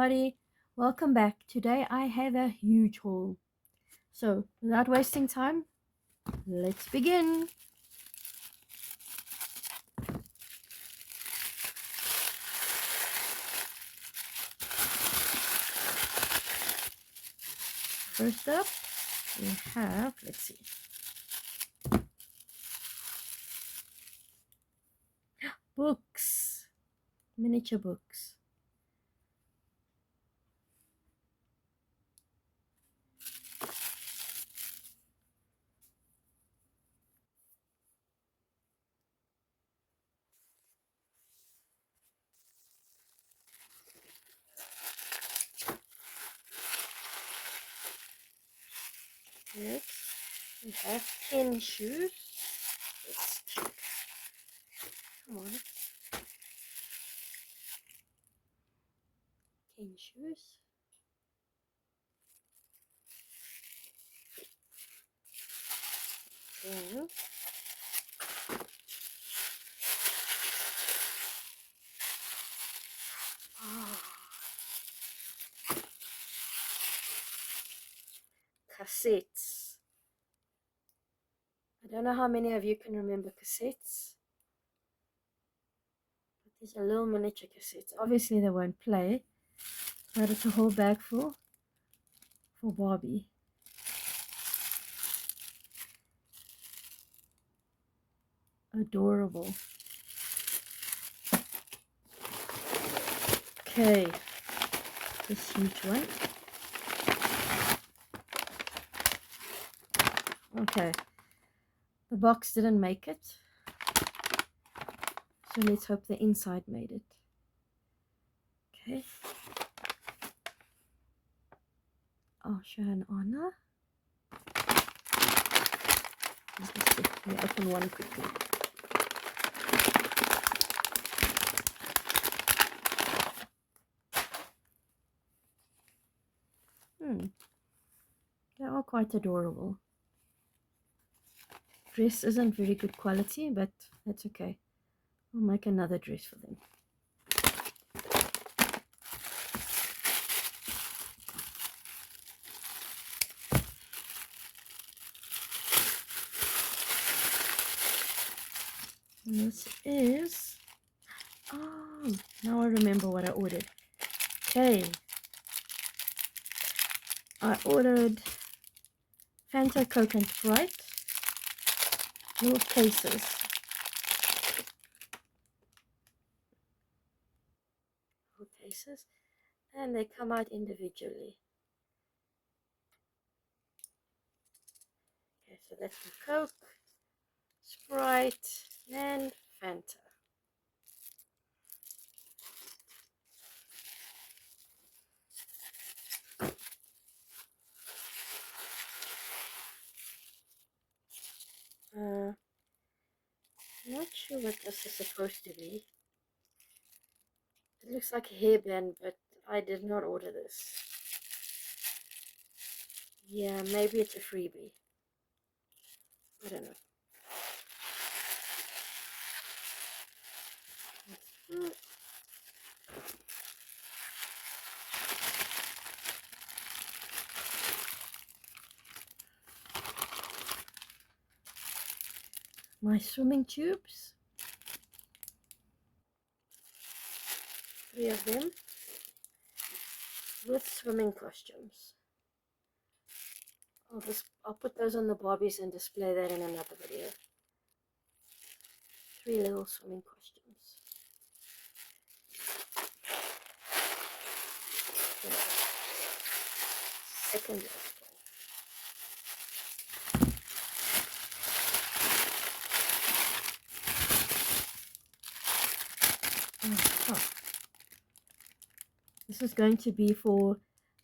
everybody, welcome back. Today I have a huge haul. So without wasting time, let's begin. First up, we have, let's see, books, miniature books. Next, we have 10 shoes. Let's check. Come on. 10 shoes. Then, cassettes. I don't know how many of you can remember cassettes. But these are little miniature cassettes. Obviously they won't play, but it's a whole bag full for Barbie. Adorable. Okay, this huge one. Okay, the box didn't make it, so let's hope the inside made it. Okay. Asha and Anna. Let me open one quickly. They are quite adorable. Dress isn't very good quality, but that's okay. I'll make another dress for them. This is, oh, now I remember what I ordered. Okay, I ordered Fanta, Coke and Sprite, little cases. Little cases, and they come out individually. Okay, so that's the Coke, Sprite, and Fanta. Not sure what this is supposed to be. It looks like a hairband, but I did not order this. Yeah, maybe it's a freebie. I don't know. My swimming tubes. 3 of them with swimming costumes. I'll put those on the Barbies and display that in another video. 3 little swimming costumes. Second display. This is going to be for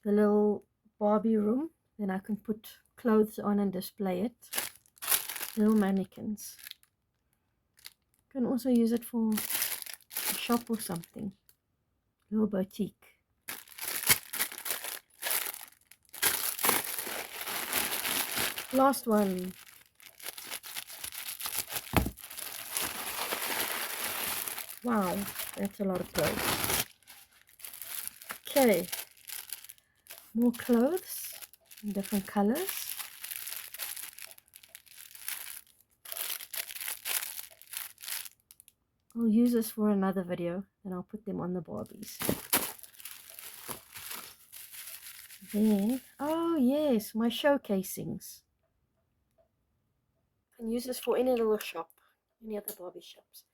the little Barbie room. Then I can put clothes on and display it. Little mannequins. You can also use it for a shop or something. Little boutique. Last one. Wow, that's a lot of clothes. Okay, more clothes in different colors. I'll use this for another video and I'll put them on the Barbies. Then, oh yes, my showcasings. I can use this for any little shop, any other Barbie shops.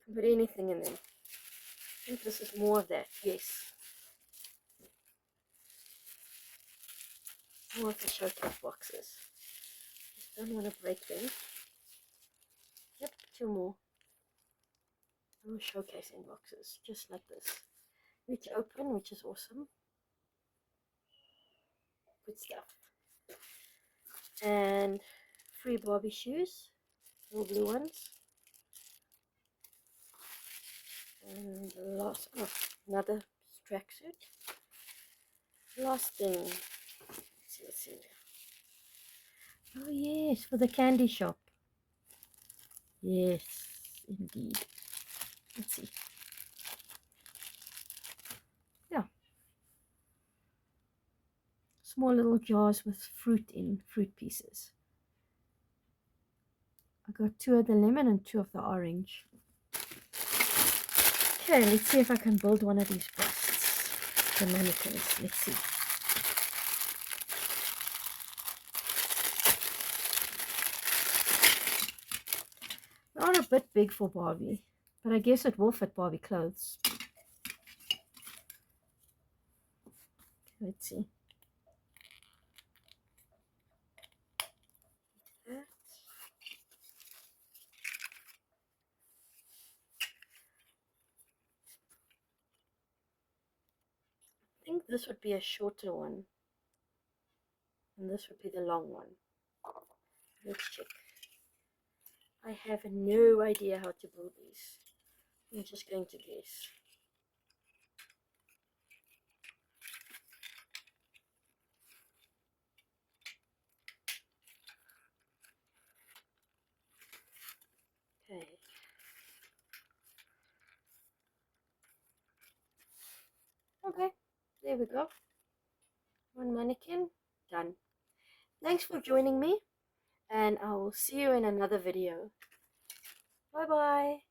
I can put anything in them. I think this is more of that, yes. More of the showcase boxes. Just don't want to break them. Yep, 2 more. Little showcasing boxes, just like this. Which open, which is awesome. Good stuff. And free Barbie shoes, little blue ones. And last, oh, another tracksuit. Last thing. Let's see. Oh yes, for the candy shop. Yes, indeed. Let's see. Yeah. Small little jars with fruit in, fruit pieces. I got 2 of the lemon and 2 of the orange. Okay, let's see if I can build one of these busts. The mannequins. Let's see. Not a bit big for Barbie, but I guess it will fit Barbie clothes. Let's see. I think this would be a shorter one, and this would be the long one. Let's check. I have no idea how to build these. I'm just going to guess. Okay. Okay, there we go. One mannequin, done. Thanks for joining me, and I will see you in another video. Bye bye.